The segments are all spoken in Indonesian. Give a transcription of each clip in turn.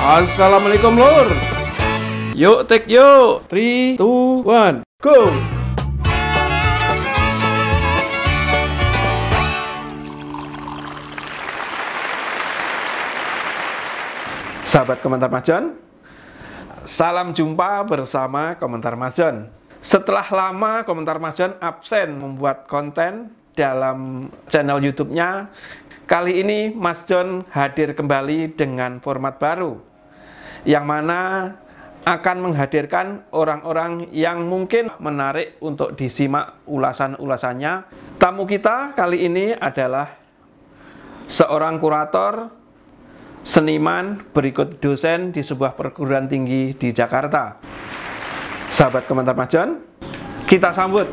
Assalamualaikum lur. Yuk take yuk. 3, 2, 1, go. Sahabat Komentar Mas Jon, salam jumpa bersama Komentar Mas Jon. Setelah lama Komentar Mas Jon absen membuat konten dalam channel YouTube-nya, kali ini Mas Jon hadir kembali dengan format baru, yang mana akan menghadirkan orang-orang yang mungkin menarik untuk disimak ulasan-ulasannya. Tamu kita kali ini adalah seorang kurator, seniman, berikut dosen di sebuah perguruan tinggi di Jakarta. Sahabat Komentar Mas Jon, kita sambut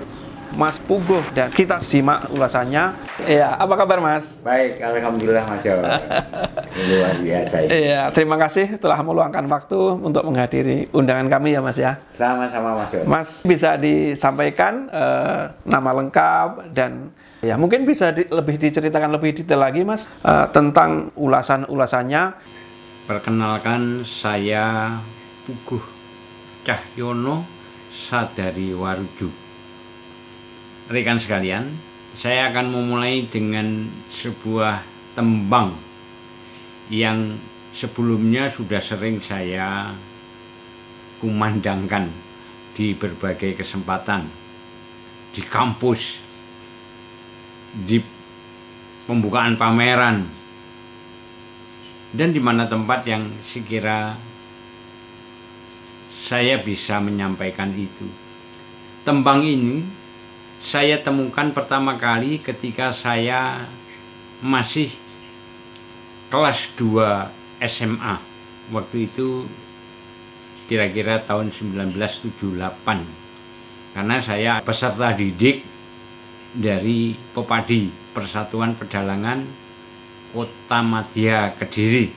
Mas Puguh dan kita simak ulasannya. Iya, apa kabar Mas? Baik, alhamdulillah Mas Jon. Luar biasa ini. Iya, terima kasih telah meluangkan waktu untuk menghadiri undangan kami ya Mas ya. Sama-sama Mas Jon. Mas bisa disampaikan nama lengkap dan ya mungkin bisa lebih diceritakan lebih detail lagi Mas tentang ulasan-ulasannya. Perkenalkan, saya Puguh Cahyono Sadari Waruju. Rekan sekalian, saya akan memulai dengan sebuah tembang yang sebelumnya sudah sering saya kumandangkan di berbagai kesempatan, di kampus, di pembukaan pameran, dan di mana tempat yang sekira saya bisa menyampaikan itu. Tembang ini saya temukan pertama kali ketika saya masih kelas 2 SMA. Waktu itu kira-kira tahun 1978. Karena saya peserta didik dari Pepadi, Persatuan Pedalangan Kota Madya Kediri.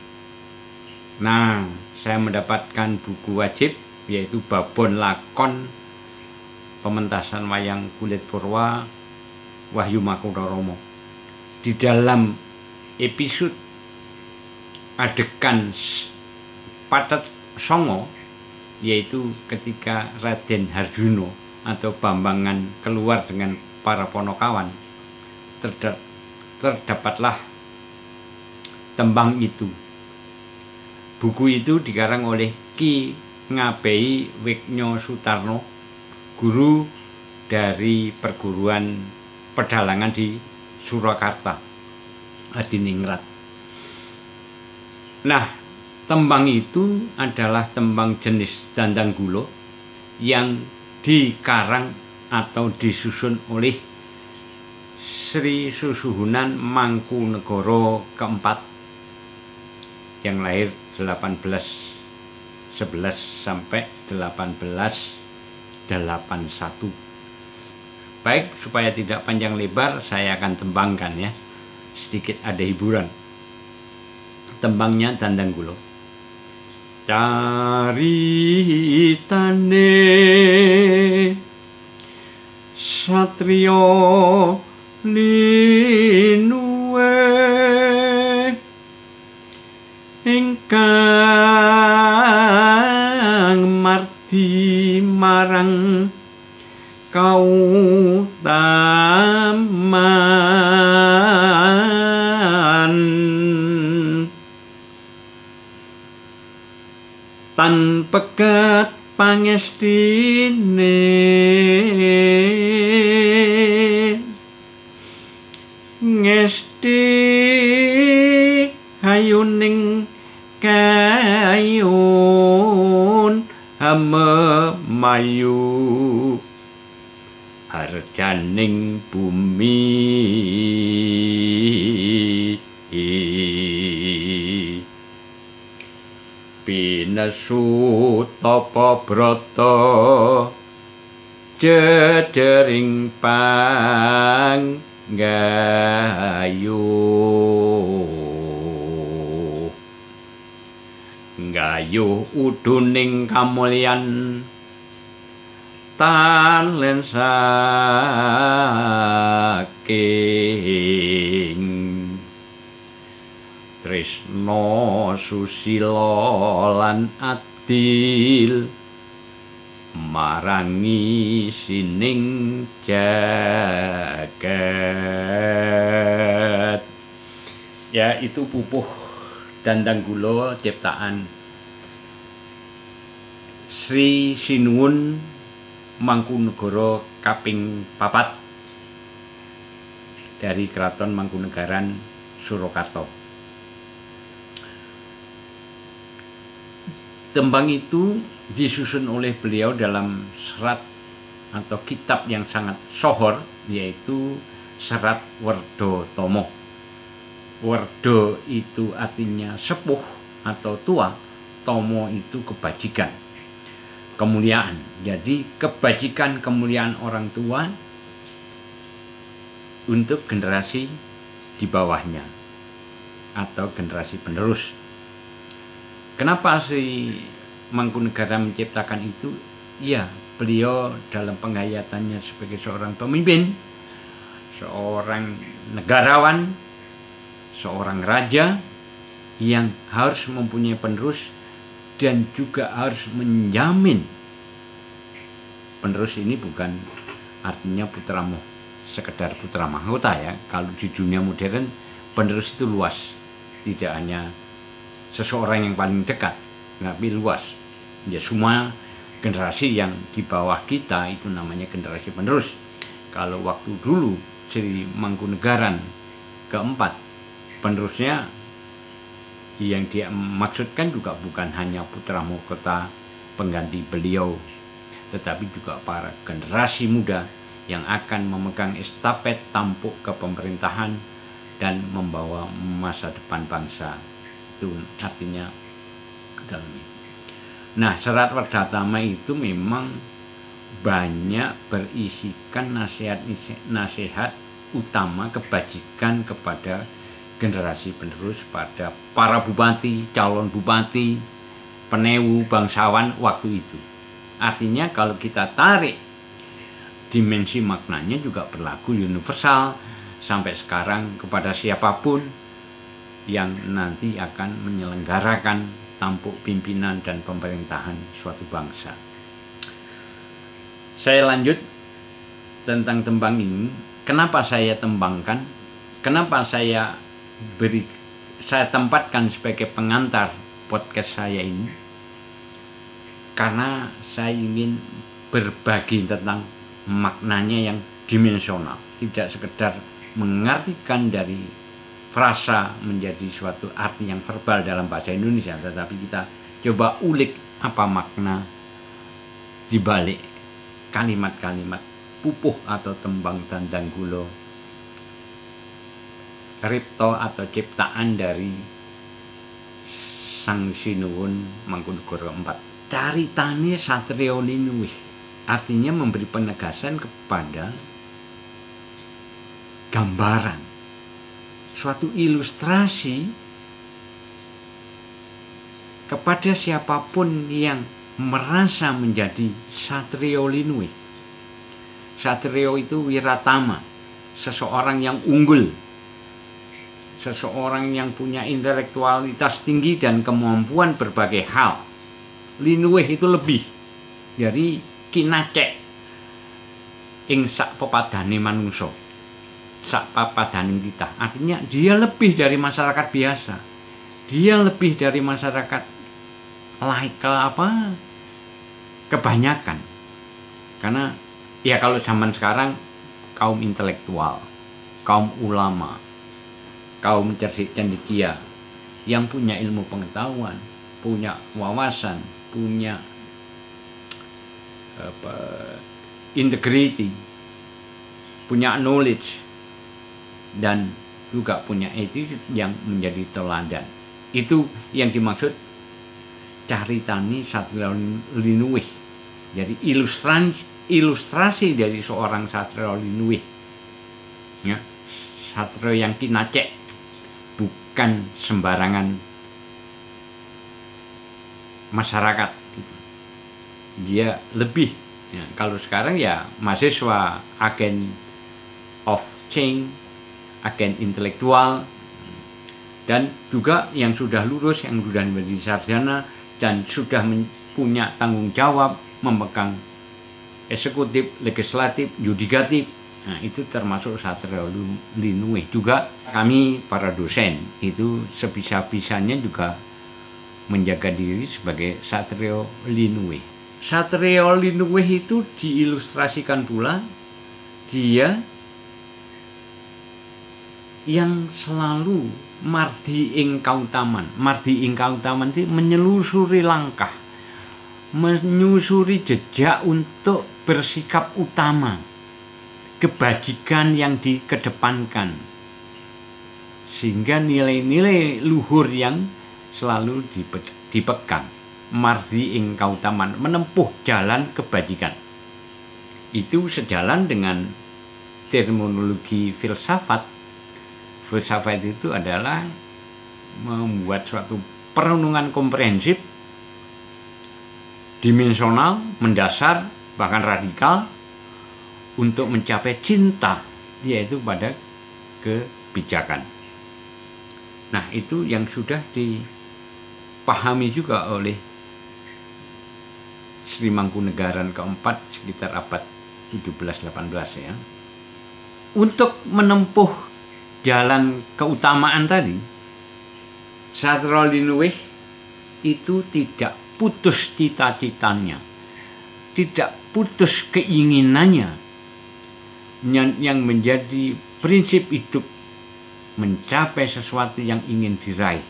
Nah, saya mendapatkan buku wajib yaitu Babon Lakon Pementasan Wayang Kulit Purwa Wahyu Makutharomo. Di dalam episode adegan Patet Songo, yaitu ketika Raden Harjuno atau Bambangan keluar dengan para ponokawan, terdapatlah tembang itu. Buku itu dikarang oleh Ki Ngabei Wigno Sutarno, guru dari perguruan pedalangan di Surakarta, Adiningrat. Nah, tembang itu adalah tembang jenis dandang gulo yang dikarang atau disusun oleh Sri Susuhunan Mangkunegara keempat yang lahir 1811 sampai 1881. Baik, supaya tidak panjang lebar, saya akan tembangkan ya. Sedikit ada hiburan. Tembangnya Dandang Gulo. Caritane satriya linuwe ingkang mardi marang kautaman tan pegat pangestine ngesti hayuning kayun hamemayu arjaning bumi pinesu tapa brata dedering gayuh uduning kamulyan talen saking tresno susila lan adil marangi sining jagat. Ya, itu Pupuh Dandanggula ciptaan Sri Sinuwun Mangkunegara kaping 4 dari Keraton Mangkunegaran Surakarta. Tembang itu disusun oleh beliau dalam serat atau kitab yang sangat sohor, yaitu Serat Werda Tama. Werda itu artinya sepuh atau tua, Tama itu kebajikan, kemuliaan. Jadi kebajikan kemuliaan orang tua untuk generasi di bawahnya atau generasi penerus. Kenapa Sri Mangkunegara menciptakan itu? Ya, beliau dalam penghayatannya sebagai seorang pemimpin, seorang negarawan, seorang raja yang harus mempunyai penerus dan juga harus menjamin penerus ini bukan artinya sekedar putra mahkota ya. Kalau di dunia modern penerus itu luas, tidak hanya seseorang yang paling dekat, tapi luas. Ya, semua generasi yang di bawah kita itu namanya generasi penerus. Kalau waktu dulu Sri Mangkunegaran keempat, penerusnya yang dia maksudkan juga bukan hanya putra mahkota pengganti beliau, tetapi juga para generasi muda yang akan memegang estafet tampuk kepemerintahan dan membawa masa depan bangsa. Itu artinya dalam itu. Nah, Serat Werda Tama itu memang banyak berisikan nasihat utama kebajikan kepada generasi penerus, pada para bupati, calon bupati, penewu, bangsawan waktu itu. Artinya kalau kita tarik dimensi maknanya juga berlaku universal sampai sekarang kepada siapapun yang nanti akan menyelenggarakan tampuk pimpinan dan pemerintahan suatu bangsa. Saya lanjut tentang tembang ini. Kenapa saya tembangkan? Kenapa saya tempatkan sebagai pengantar podcast saya ini? Karena saya ingin berbagi tentang maknanya yang dimensional, tidak sekedar mengartikan dari frasa menjadi suatu arti yang verbal dalam bahasa Indonesia, tetapi kita coba ulik apa makna dibalik kalimat-kalimat pupuh atau tembang Dandanggula Ripto atau ciptaan dari Sang Sinuwun Mangkunegara IV. Caritane Satriya Linuwih, artinya memberi penegasan kepada gambaran, suatu ilustrasi kepada siapapun yang merasa menjadi Satriya Linuwih. Satriya itu wiratama, seseorang yang unggul, seseorang yang punya intelektualitas tinggi dan kemampuan berbagai hal. Linuwih itu lebih dari kinacek ing sak pepadane manungsa, sak papadaning kita. Artinya dia lebih dari masyarakat biasa, dia lebih dari masyarakat kebanyakan. Karena ya kalau zaman sekarang kaum intelektual, kaum ulama, kaum cerdik cendekia yang punya ilmu pengetahuan, punya wawasan, punya integrity, punya knowledge, dan juga punya attitude yang menjadi teladan. Itu yang dimaksud caritani Satriya Linuwih. Jadi ilustrasi dari seorang Satriya Linuwih, ya, Satriya yang kinacek, bukan sembarangan masyarakat. Dia lebih, ya, kalau sekarang ya mahasiswa, agen of change, agen intelektual, Dan juga yang sudah lulus, yang sudah menjadi sarjana dan sudah punya tanggung jawab memegang eksekutif, legislatif, yudikatif. Nah, itu termasuk Satrio Linuwih. Juga kami para dosen itu sebisa-bisanya juga menjaga diri sebagai Satrio Linuwih. Satrio Linuwih itu diilustrasikan pula dia yang selalu mardi ing kautaman. Mardi ing kautaman itu menyelusuri langkah, menyusuri jejak untuk bersikap utama, kebajikan yang dikedepankan, sehingga nilai-nilai luhur yang selalu dipegang. Mardi ing kautaman, menempuh jalan kebajikan. Itu sejalan dengan terminologi filsafat. Filsafat itu adalah membuat suatu perenungan komprehensif, dimensional, mendasar, bahkan radikal untuk mencapai cinta, yaitu pada kebijakan. Nah, itu yang sudah dipahami juga oleh Sri Mangkunegaran keempat sekitar abad 17-18 ya. Untuk menempuh jalan keutamaan tadi, Satrio Linuwih itu tidak putus cita-citanya, tidak putus keinginannya, yang menjadi prinsip hidup mencapai sesuatu yang ingin diraih.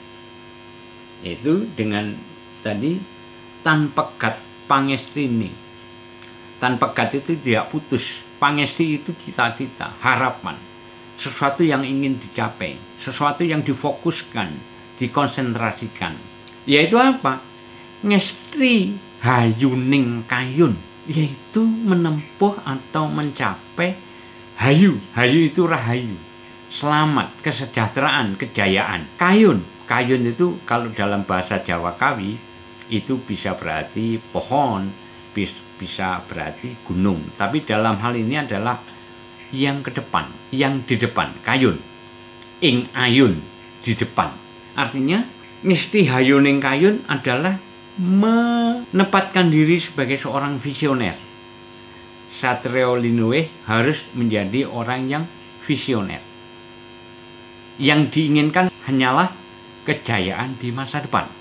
Itu dengan tadi tanpa gat pangestini. Tanpa gat itu tidak putus. Pangesti itu cita-cita, harapan. Sesuatu yang ingin dicapai, sesuatu yang difokuskan, dikonsentrasikan. Yaitu apa? Ngestri hayuning kayun, yaitu menempuh atau mencapai hayu. Hayu itu rahayu, selamat, kesejahteraan, kejayaan. Kayun, kayun itu kalau dalam bahasa Jawa Kawi itu bisa berarti pohon, bisa berarti gunung. Tapi dalam hal ini adalah yang ke depan, yang di depan, kayun. Ing ayun, di depan. Artinya, nisti hayuning kayun adalah menempatkan diri sebagai seorang visioner. Satrio Linuwih harus menjadi orang yang visioner. Yang diinginkan hanyalah kejayaan di masa depan.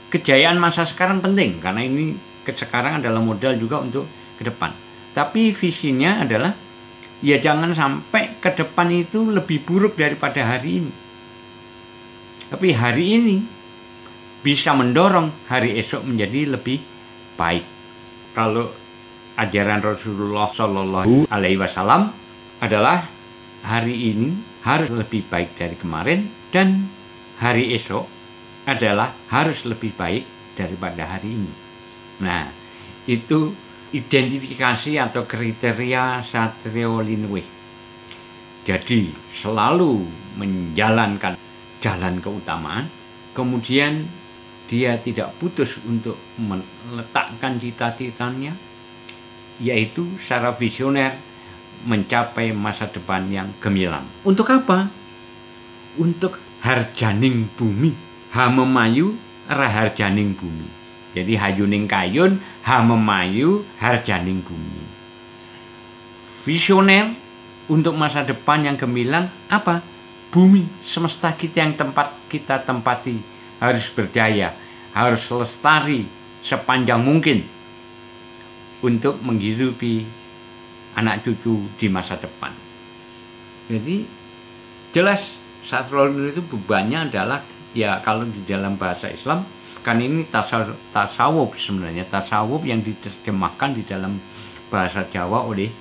Kejayaan masa sekarang penting, karena ini sekarang adalah modal juga untuk ke depan. Tapi visinya adalah ya jangan sampai ke depan itu lebih buruk daripada hari ini. Tapi hari ini bisa mendorong hari esok menjadi lebih baik. Kalau ajaran Rasulullah Shallallahu Alaihi Wasallam adalah hari ini harus lebih baik dari kemarin dan hari esok adalah harus lebih baik daripada hari ini. Nah, itu identifikasi atau kriteria Satrio Linuwih. Jadi selalu menjalankan jalan keutamaan, kemudian dia tidak putus untuk meletakkan cita-citanya, yaitu secara visioner mencapai masa depan yang gemilang. Untuk apa? Untuk harjaning bumi, hamemayu raharjaning bumi. Jadi hayuning kayun, hamemayu harjaning bumi. Visioner untuk masa depan yang gemilang apa? Bumi, semesta kita yang kita tempati harus berdaya, harus lestari sepanjang mungkin untuk menghidupi anak cucu di masa depan. Jadi jelas Satrio Linuwih itu bebannya adalah ya kalau di dalam bahasa Islam kan ini tasawuf sebenarnya, tasawuf yang diterjemahkan di dalam bahasa Jawa oleh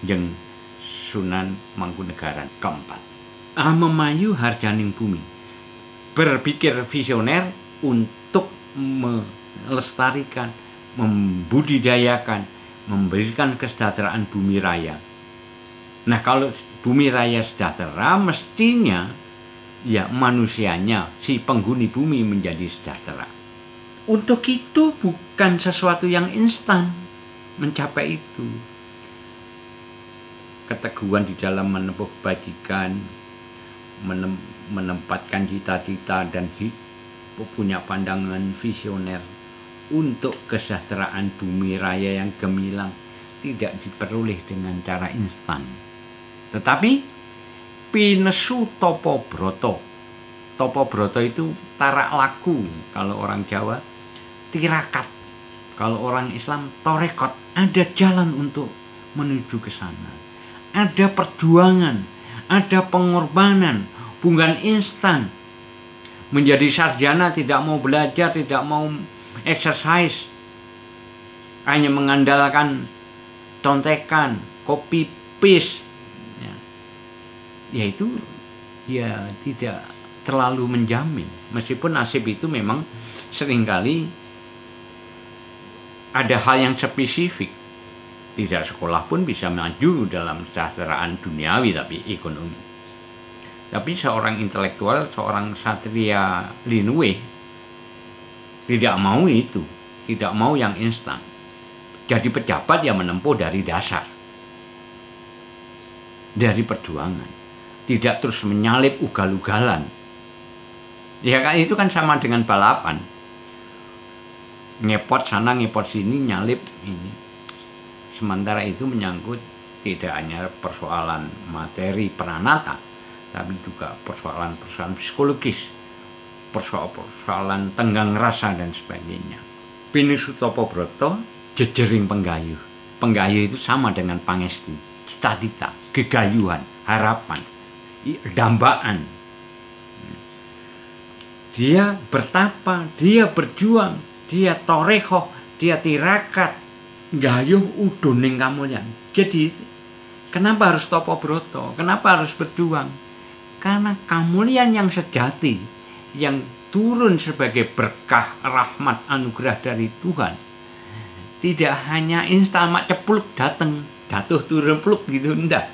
Jeng Sunan Mangkunegaran keempat. Memayu harjaning bumi, berpikir visioner untuk melestarikan, membudidayakan, memberikan kesejahteraan bumi raya. Nah, kalau bumi raya sejahtera, mestinya ya manusianya, si penghuni bumi menjadi sejahtera. Untuk itu bukan sesuatu yang instan mencapai itu. Keteguhan di dalam menempuh kebajikan, menempatkan cita-cita dan punya pandangan visioner untuk kesejahteraan bumi raya yang gemilang tidak diperoleh dengan cara instan. Tetapi pinesu topo broto. Topo broto itu tarak laku kalau orang Jawa, tirakat kalau orang Islam, torekot. Ada jalan untuk menuju ke sana. Ada perjuangan, ada pengorbanan, bukan instan. Menjadi sarjana tidak mau belajar, tidak mau exercise, hanya mengandalkan contekan, copy paste, yaitu ya tidak terlalu menjamin. Meskipun nasib itu memang seringkali ada hal yang spesifik. Tidak sekolah pun bisa maju dalam kesejahteraan duniawi tapi ekonomi. Tapi seorang intelektual, seorang Satria Linue tidak mau itu, tidak mau yang instan. Jadi pejabat yang menempuh dari dasar, dari perjuangan, tidak terus menyalip ugal-ugalan. Ya kan, itu kan sama dengan balapan, ngepot sana ngepot sini, nyalip ini. Sementara itu menyangkut tidak hanya persoalan materi pranata, tapi juga persoalan-persoalan psikologis, persoalan tenggang rasa dan sebagainya. Pinesu topo broto, jejering penggayuh. Penggayuh itu sama dengan pangesti, cita-cita, gegayuhan, harapan, dambaan. Dia bertapa, dia berjuang, dia torekoh, dia tirakat, gayuh udoning kamulyan. Jadi kenapa harus topo broto? Kenapa harus berjuang? Karena kamulyan yang sejati, yang turun sebagai berkah, rahmat, anugerah dari Tuhan, tidak hanya instan mak cepluk datang, jatuh turun pluk gitu, enggak.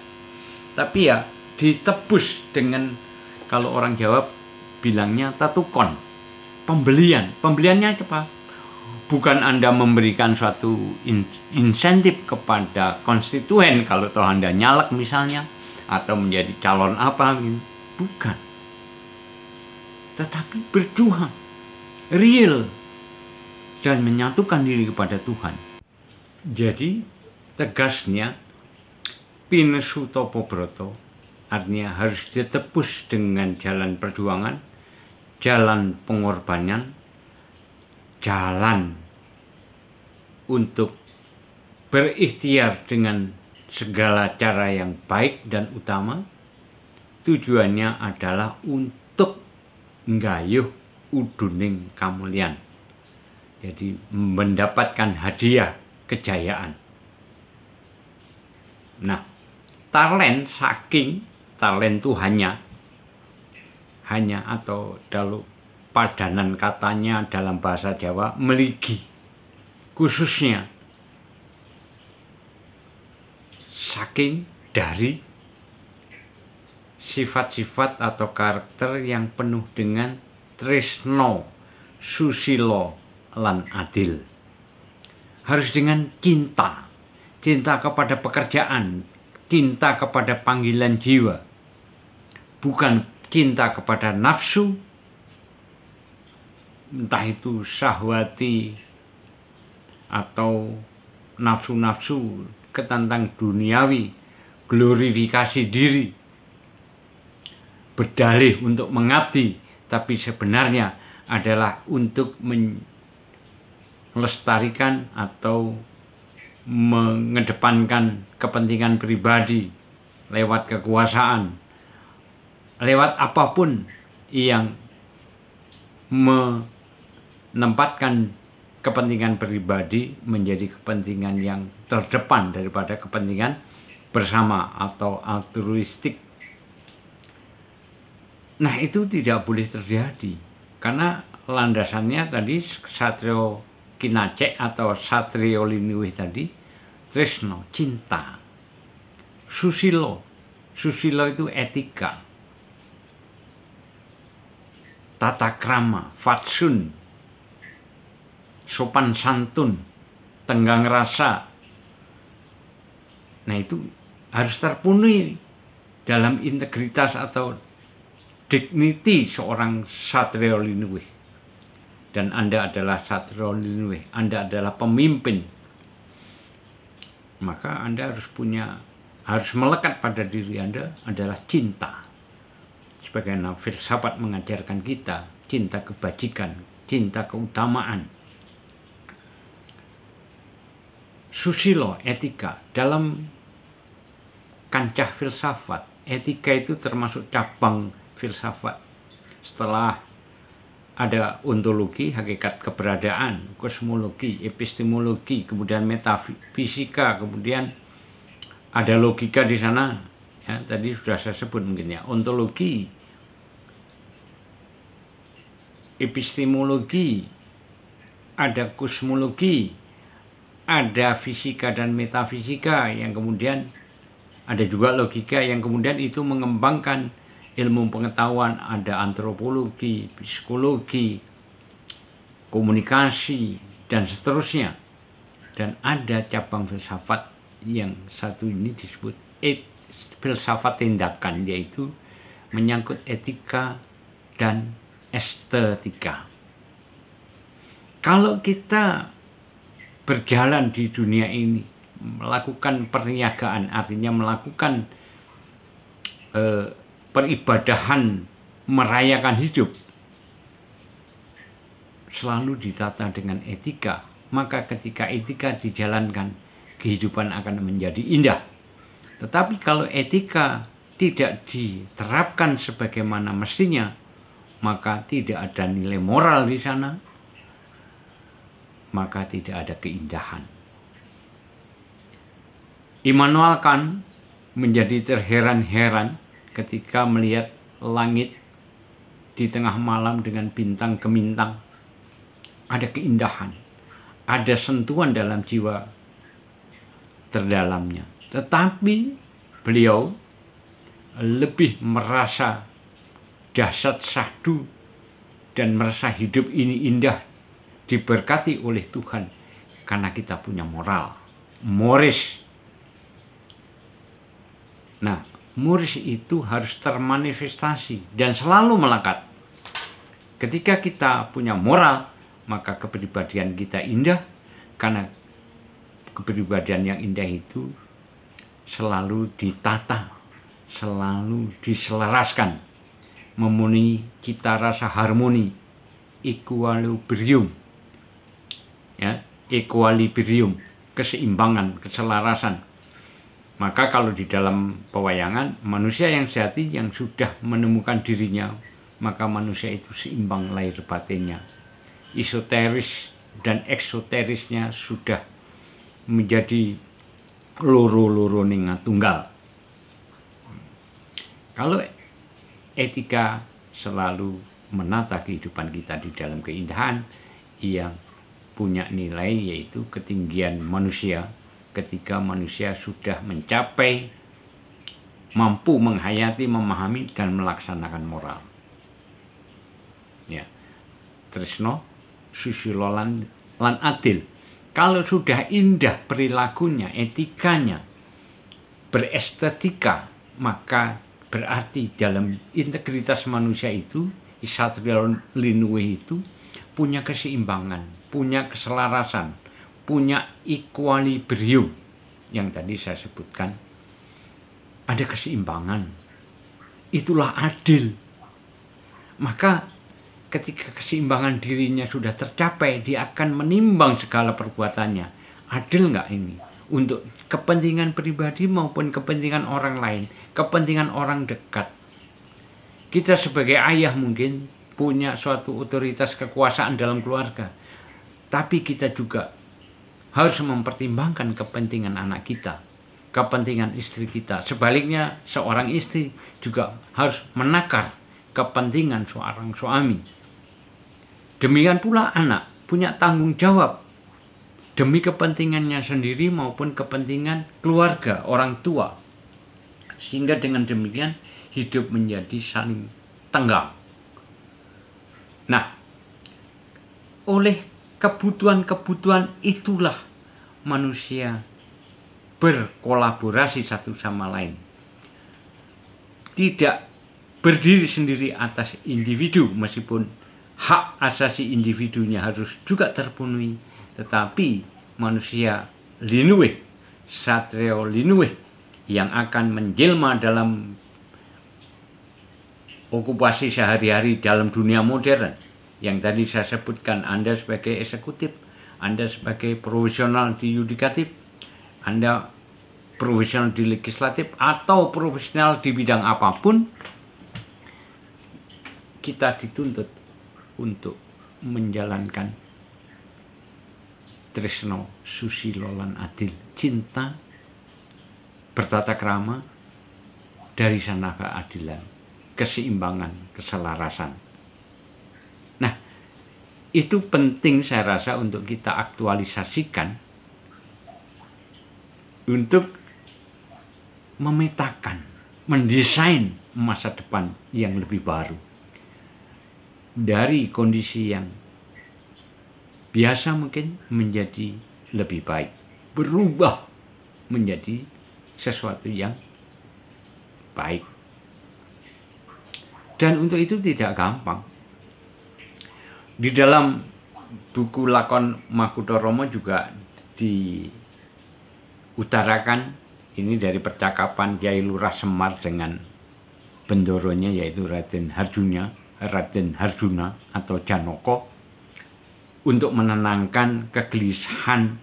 Tapi ya ditebus dengan, kalau orang Jawa bilangnya tatukon, pembelian. Pembeliannya apa? Bukan Anda memberikan suatu insentif kepada konstituen kalau toh Anda nyalek misalnya, atau menjadi calon apa gitu. Bukan. Tetapi berjuang real dan menyatukan diri kepada Tuhan. Jadi tegasnya pinesu topo broto artinya harus ditebus dengan jalan perjuangan, jalan pengorbanan, jalan untuk berikhtiar dengan segala cara yang baik dan utama. Tujuannya adalah untuk nggayuh uduning kamulyan. Jadi mendapatkan hadiah kejayaan. Nah, talent itu hanya atau dalam padanan katanya dalam bahasa Jawa meligi, khususnya saking dari sifat-sifat atau karakter yang penuh dengan tresno, susilo, lan adil. Harus dengan cinta kepada pekerjaan, cinta kepada panggilan jiwa, bukan cinta kepada nafsu, entah itu syahwati atau nafsu-nafsu ketantang duniawi, glorifikasi diri, berdalih untuk mengabdi, tapi sebenarnya adalah untuk melestarikan atau mengedepankan kepentingan pribadi lewat kekuasaan, lewat apapun yang menempatkan kepentingan pribadi menjadi kepentingan yang terdepan daripada kepentingan bersama atau altruistik. Nah, itu tidak boleh terjadi karena landasannya tadi Satrio Kinacek atau Satrio Linuwih tadi, tresno, cinta, susilo itu etika, tata krama, fatsun, sopan santun, tenggang rasa. Nah, itu harus terpenuhi dalam integritas atau dignity seorang Satrio Linuwih. Dan Anda adalah Satrio Linuwih, Anda adalah pemimpin. Maka Anda harus melekat pada diri Anda adalah cinta. Sebagaimana filsafat mengajarkan kita, cinta kebajikan, cinta keutamaan. Susilo, etika, dalam kancah filsafat, etika itu termasuk cabang filsafat. Setelah ada ontologi, hakikat keberadaan, kosmologi, epistemologi, kemudian metafisika, kemudian ada logika di sana. Ya, tadi sudah saya sebut mungkin ya, ontologi, epistemologi, ada kosmologi, ada fisika dan metafisika, yang kemudian ada juga logika yang kemudian itu mengembangkan ilmu pengetahuan, ada antropologi, psikologi, komunikasi, dan seterusnya. Dan ada cabang filsafat yang satu ini disebut filsafat tindakan, yaitu menyangkut etika dan estetika. Kalau kita berjalan di dunia ini, melakukan perniagaan, artinya melakukan peribadahan, merayakan hidup, selalu ditata dengan etika. Maka ketika etika dijalankan, kehidupan akan menjadi indah. Tetapi kalau etika tidak diterapkan sebagaimana mestinya, maka tidak ada nilai moral di sana, maka tidak ada keindahan. Immanuel Kant menjadi terheran-heran ketika melihat langit di tengah malam dengan bintang gemintang. Ada keindahan, ada sentuhan dalam jiwa terdalamnya. Tetapi beliau lebih merasa dahsyat syahdu dan merasa hidup ini indah, diberkati oleh Tuhan karena kita punya moral, moris. Nah, moris itu harus termanifestasi dan selalu melekat. Ketika kita punya moral, maka kepribadian kita indah, karena kepribadian yang indah itu selalu ditata, selalu diselaraskan, memenuhi cita rasa harmoni, equilibrium, ya, equilibrium, keseimbangan, keselarasan. Maka kalau di dalam pewayangan, manusia yang sejati yang sudah menemukan dirinya, maka manusia itu seimbang lahir batinnya. Esoteris dan eksoterisnya sudah menjadi loro-loro ning tunggal. Kalau etika selalu menata kehidupan kita di dalam keindahan yang punya nilai, yaitu ketinggian manusia. Ketika manusia sudah mencapai, mampu menghayati, memahami, dan melaksanakan moral. Ya, tresno, susilo lan adil. Kalau sudah indah perilakunya, etikanya, berestetika, maka berarti dalam integritas manusia itu, Satrio Linuwih itu punya keseimbangan, punya keselarasan, punya equilibrium yang tadi saya sebutkan. Ada keseimbangan, itulah adil. Maka ketika keseimbangan dirinya sudah tercapai, dia akan menimbang segala perbuatannya. Adil nggak ini? Untuk kepentingan pribadi maupun kepentingan orang lain, kepentingan orang dekat. Kita sebagai ayah mungkin punya suatu otoritas kekuasaan dalam keluarga, tapi kita juga harus mempertimbangkan kepentingan anak kita, kepentingan istri kita. Sebaliknya, seorang istri juga harus menakar kepentingan seorang suami. Demikian pula anak punya tanggung jawab demi kepentingannya sendiri maupun kepentingan keluarga, orang tua. Sehingga dengan demikian hidup menjadi saling tenggang. Nah, oleh kebutuhan-kebutuhan itulah manusia berkolaborasi satu sama lain. Tidak berdiri sendiri atas individu, meskipun hak asasi individunya harus juga terpenuhi, tetapi manusia linuwih, satrio linuwih, yang akan menjelma dalam okupasi sehari-hari dalam dunia modern. Yang tadi saya sebutkan, Anda sebagai eksekutif, Anda sebagai profesional di yudikatif, Anda profesional di legislatif, atau profesional di bidang apapun, kita dituntut untuk menjalankan tresno susilo lan adil, cinta bertata krama dari sana keadilan, keseimbangan, keselarasan. Nah, itu penting saya rasa untuk kita aktualisasikan, untuk memetakan, mendesain masa depan yang lebih baru. Dari kondisi yang biasa mungkin menjadi lebih baik, berubah menjadi sesuatu yang baik. Dan untuk itu tidak gampang. Di dalam buku lakon Makutha juga diutarakan, ini dari percakapan Kyai Lurah Semar dengan bendoronya, yaitu Raden Harjuna atau Janaka, untuk menenangkan kegelisahan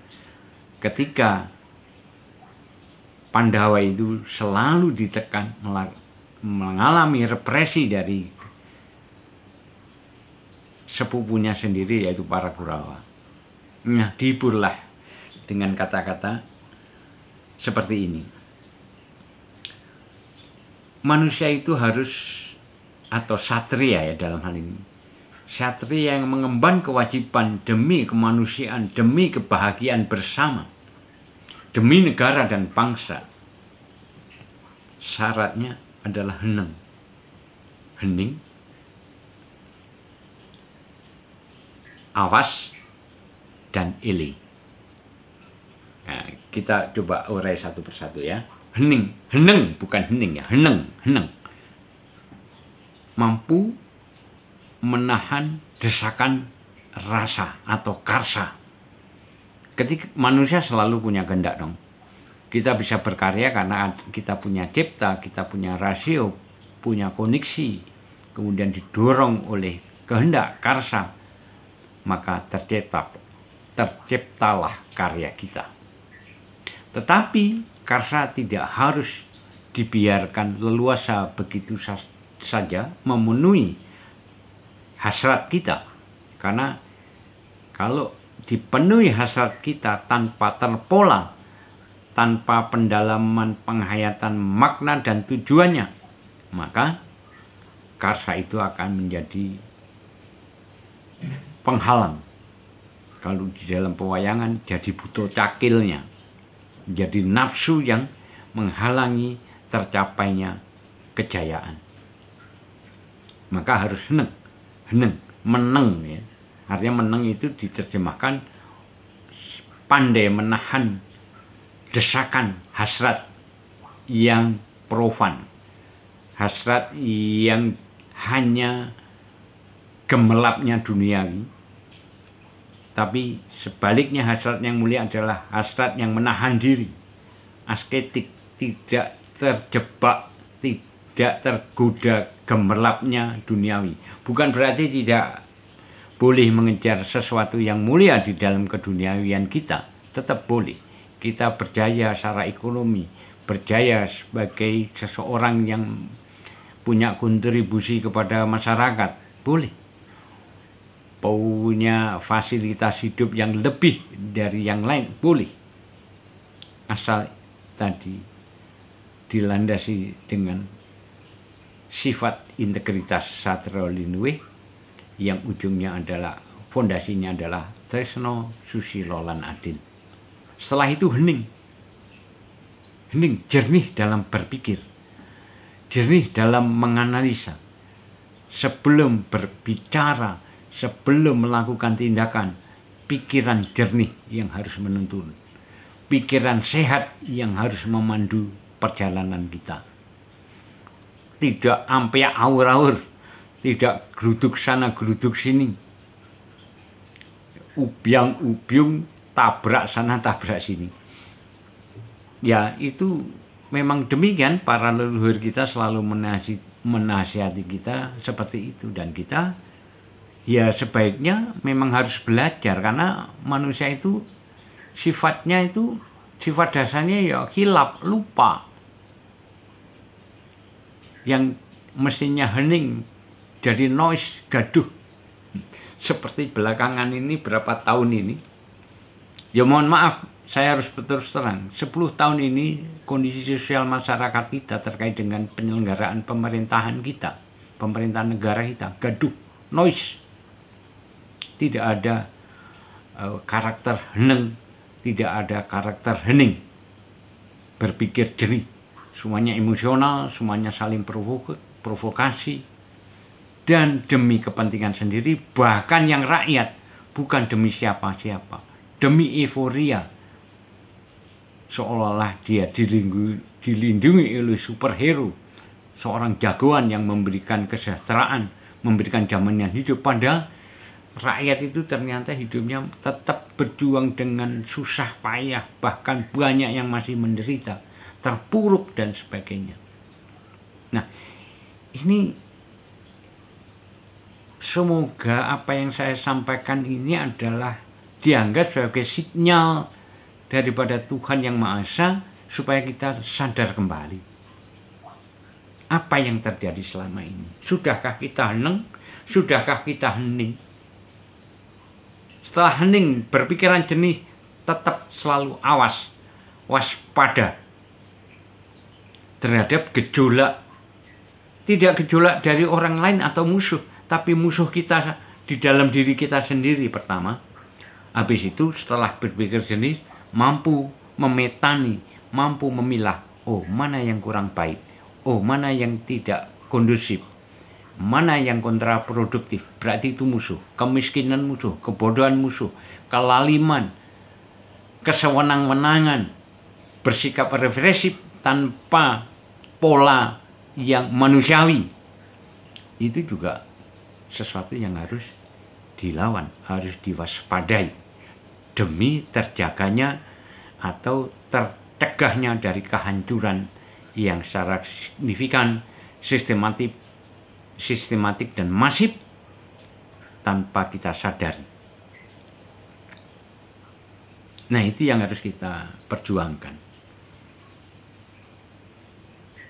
ketika Pandawa itu selalu ditekan, mengalami represi dari sepupunya sendiri, yaitu para Kurawa. Nah, dihiburlah dengan kata-kata seperti ini. Manusia itu harus, atau satria ya dalam hal ini, satria yang mengemban kewajiban demi kemanusiaan, demi kebahagiaan bersama, demi negara dan bangsa. Syaratnya adalah hening, awas, dan ele. Nah, kita coba urai satu persatu ya. Hening bukan hening ya, heneng. Mampu menahan desakan rasa atau karsa. Ketika manusia selalu punya kehendak dong. Kita bisa berkarya karena kita punya cipta, kita punya rasio, punya koneksi, kemudian didorong oleh kehendak karsa, maka terciptalah karya kita. Tetapi karsa tidak harus dibiarkan leluasa begitu saja memenuhi hasrat kita. Karena kalau dipenuhi hasrat kita tanpa terpola, tanpa pendalaman penghayatan makna dan tujuannya, maka karsa itu akan menjadi penghalang. Kalau di dalam pewayangan jadi buto cakilnya, jadi nafsu yang menghalangi tercapainya kejayaan. Maka harus meneng ya. Artinya meneng itu diterjemahkan pandai menahan desakan hasrat yang profan, hasrat yang hanya gemerlapnya duniawi. Tapi sebaliknya hasrat yang mulia adalah hasrat yang menahan diri, asketik, tidak terjebak, tidak tergoda gemerlapnya duniawi. Bukan berarti tidak boleh mengejar sesuatu yang mulia di dalam keduniawian kita, tetap boleh. Kita berjaya secara ekonomi, berjaya sebagai seseorang yang punya kontribusi kepada masyarakat, boleh. Punya fasilitas hidup yang lebih dari yang lain, boleh. Asal tadi dilandasi dengan sifat integritas satrio linuwih, yang ujungnya adalah, fondasinya adalah tresno susilo lan adil. Setelah itu hening, jernih dalam berpikir, jernih dalam menganalisa. Sebelum berbicara, sebelum melakukan tindakan, pikiran jernih yang harus menuntun, pikiran sehat yang harus memandu perjalanan kita. tidak ampe aur-aur, tidak geruduk sana geruduk sini, ubyang-ubyung, tabrak sana tabrak sini. Ya itu memang demikian, para leluhur kita selalu menasihati kita seperti itu, dan kita ya sebaiknya memang harus belajar, karena manusia itu sifatnya itu, sifat dasarnya ya hilap, lupa. Yang mestinya hening jadi noise, gaduh. Seperti belakangan ini, berapa tahun ini. Ya mohon maaf, saya harus berterus terang. 10 tahun ini kondisi sosial masyarakat kita terkait dengan penyelenggaraan pemerintahan kita, pemerintahan negara kita, gaduh, noise. Tidak ada karakter heneng, tidak ada karakter hening. Berpikir jernih. Semuanya emosional, semuanya saling provokasi, dan demi kepentingan sendiri, bahkan yang rakyat, bukan demi siapa-siapa, demi euforia, seolah-olah dia dilindungi oleh superhero, seorang jagoan yang memberikan kesejahteraan, memberikan jaminan hidup, padahal rakyat itu ternyata hidupnya tetap berjuang dengan susah payah, bahkan banyak yang masih menderita, terpuruk dan sebagainya. Nah, ini semoga apa yang saya sampaikan ini adalah dianggap sebagai sinyal daripada Tuhan Yang Maha Esa supaya kita sadar kembali. Apa yang terjadi selama ini? Sudahkah kita heneng? Sudahkah kita hening? Setelah hening, berpikiran jernih, tetap selalu awas, waspada terhadap gejolak. Tidak gejolak dari orang lain atau musuh, tapi musuh kita di dalam diri kita sendiri pertama. Habis itu setelah berpikir jernih, mampu memetani, mampu memilah, oh mana yang kurang baik, oh mana yang tidak kondusif, mana yang kontraproduktif, berarti itu musuh. Kemiskinan musuh, kebodohan musuh, kelaliman, kesewenang-wenangan, bersikap represif tanpa pola yang manusiawi, itu juga sesuatu yang harus dilawan, harus diwaspadai demi terjaganya atau tercegahnya dari kehancuran yang secara signifikan, sistematik dan masif tanpa kita sadari. Nah, itu yang harus kita perjuangkan.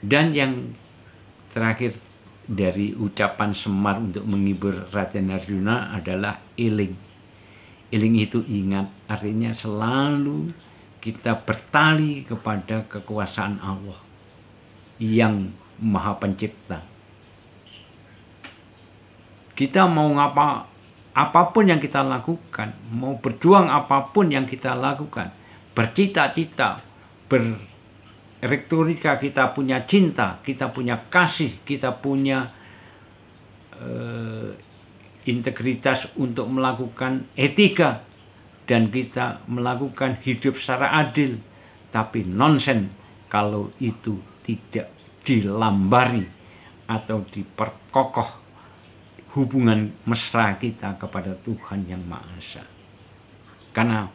Dan yang terakhir dari ucapan Semar untuk menghibur Raden Arjuna adalah eling. Eling itu ingat, artinya selalu kita bertali kepada kekuasaan Allah yang Maha Pencipta. Kita mau apapun yang kita lakukan, mau berjuang apapun yang kita lakukan, bercita-cita, berretorika, kita punya cinta, kita punya kasih, kita punya integritas untuk melakukan etika, dan kita melakukan hidup secara adil. Tapi nonsen kalau itu tidak dilambari atau diperkokoh hubungan mesra kita kepada Tuhan Yang Maha Esa. Karena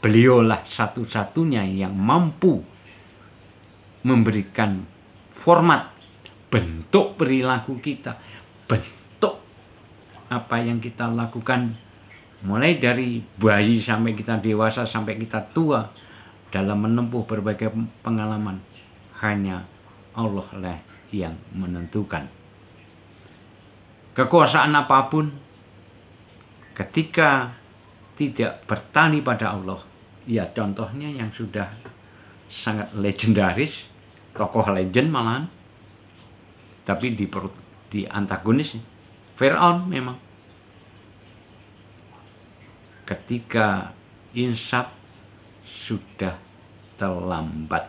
beliaulah satu-satunya yang mampu memberikan format, bentuk perilaku kita, bentuk apa yang kita lakukan, mulai dari bayi sampai kita dewasa, sampai kita tua, dalam menempuh berbagai pengalaman. Hanya Allah lah yang menentukan. Kekuasaan apapun, ketika tidak bertali pada Allah, ya contohnya yang sudah sangat legendaris, tokoh legend malahan, tapi di antagonis Fir'aun memang. Ketika insaf sudah terlambat,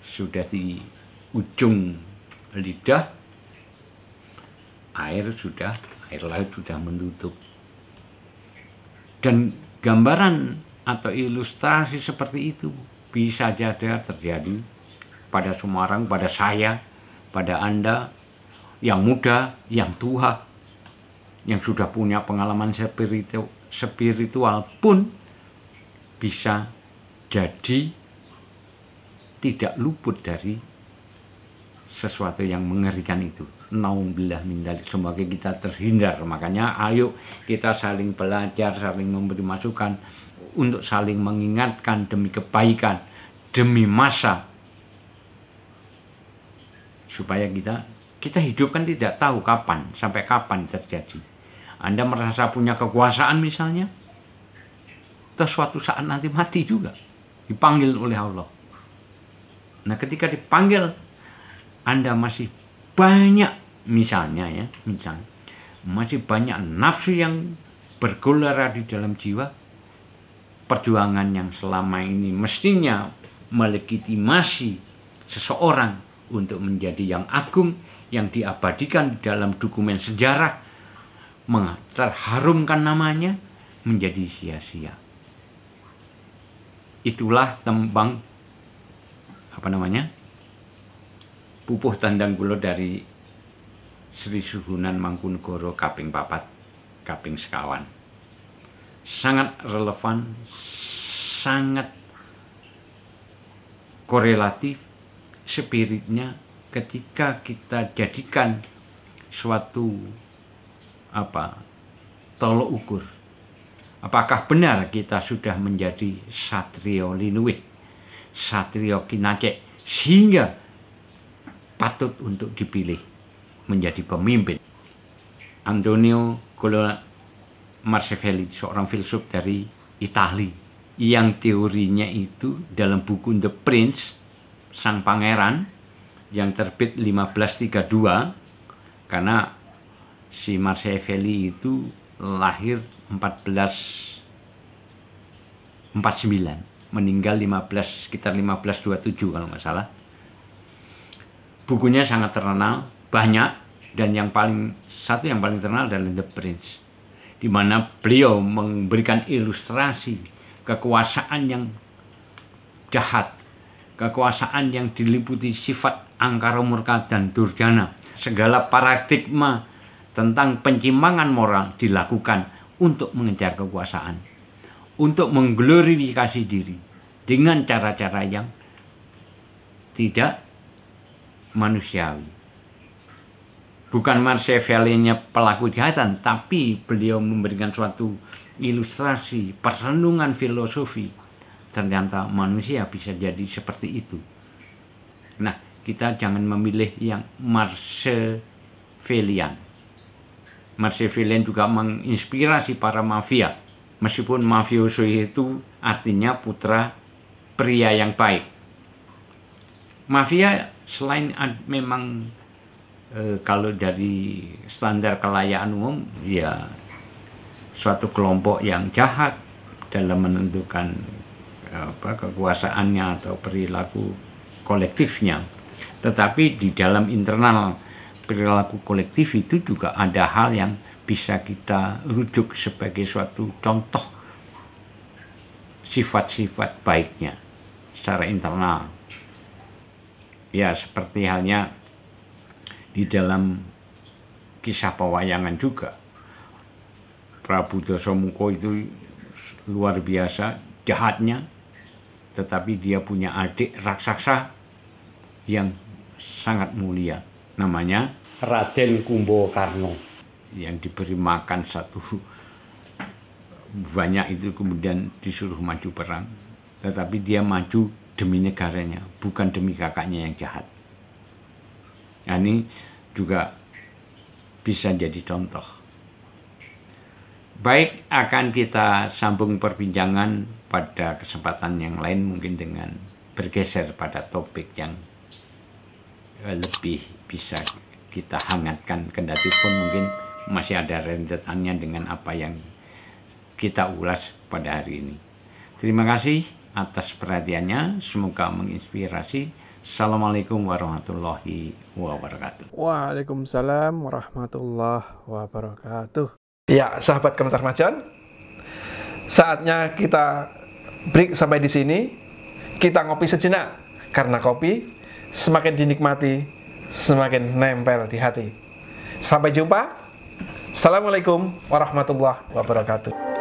sudah di ujung lidah, air laut sudah menutup. Dan gambaran atau ilustrasi seperti itu bisa saja terjadi pada semua orang, pada saya, pada Anda, yang muda, yang tua, yang sudah punya pengalaman spiritual pun bisa jadi tidak luput dari sesuatu yang mengerikan itu. Naudzubillah min dzalik. Semoga kita terhindar. Makanya ayo kita saling belajar, saling memberi masukan untuk saling mengingatkan demi kebaikan, demi masa, supaya kita hidup kan tidak tahu kapan, sampai kapan terjadi. Anda merasa punya kekuasaan misalnya, terus suatu saat nanti mati juga, dipanggil oleh Allah. Nah, ketika dipanggil, Anda masih banyak, misalnya masih banyak nafsu yang bergelora di dalam jiwa, perjuangan yang selama ini mestinya melegitimasi seseorang untuk menjadi yang agung, yang diabadikan di dalam dokumen sejarah, terharumkan namanya, menjadi sia-sia. Itulah tembang Pupuh Tandang Kula dari Sri Suhunan Mangkunegara kaping 4 kaping sekawan. Sangat relevan, sangat korelatif spiritnya ketika kita jadikan suatu tolok ukur. Apakah benar kita sudah menjadi satrio linuwih, satrio kinacek, sehingga patut untuk dipilih menjadi pemimpin. Antonio Machiavelli, seorang filsuf dari Italia, yang teorinya itu dalam buku The Prince, Sang Pangeran, yang terbit 1532, karena si Machiavelli itu lahir 1449, meninggal sekitar 1527 kalau nggak salah. Bukunya sangat terkenal, banyak, dan yang paling terkenal adalah The Prince, di mana beliau memberikan ilustrasi kekuasaan yang jahat, kekuasaan yang diliputi sifat angkara murka dan durjana. Segala paradigma tentang penyimpangan moral dilakukan untuk mengejar kekuasaan, untuk mengglorifikasi diri dengan cara-cara yang tidak manusiawi. Bukan Machiavelli-nya pelaku kejahatan, tapi beliau memberikan suatu ilustrasi, perenungan filosofi. Ternyata manusia bisa jadi seperti itu. Nah, kita jangan memilih yang Machiavellian. Machiavellian juga menginspirasi para mafia. Meskipun mafioso itu artinya putra pria yang baik. Mafia selain memang kalau dari standar kelayaan umum, ya suatu kelompok yang jahat dalam menentukan kekuasaannya atau perilaku kolektifnya. Tetapi di dalam internal perilaku kolektif itu juga ada hal yang bisa kita rujuk sebagai suatu contoh sifat-sifat baiknya secara internal. Ya, seperti halnya di dalam kisah pewayangan juga. Prabu Dasamuka itu luar biasa jahatnya, tetapi dia punya adik raksasa yang sangat mulia, namanya Raden Kumbakarna, yang diberi makan satu banyak itu, kemudian disuruh maju perang, tetapi dia maju demi negaranya, bukan demi kakaknya yang jahat. Nah, ini juga bisa jadi contoh. Baik, akan kita sambung perbincangan pada kesempatan yang lain, mungkin dengan bergeser pada topik yang lebih bisa kita hangatkan, kendati pun mungkin masih ada rentetannya dengan apa yang kita ulas pada hari ini. Terima kasih atas perhatiannya, semoga menginspirasi. Assalamualaikum warahmatullahi wabarakatuh. Waalaikumsalam warahmatullahi wabarakatuh. Ya, sahabat Komentar Majon, saatnya kita break sampai di sini. Kita ngopi sejenak, karena kopi semakin dinikmati, semakin nempel di hati. Sampai jumpa. Assalamualaikum warahmatullahi wabarakatuh.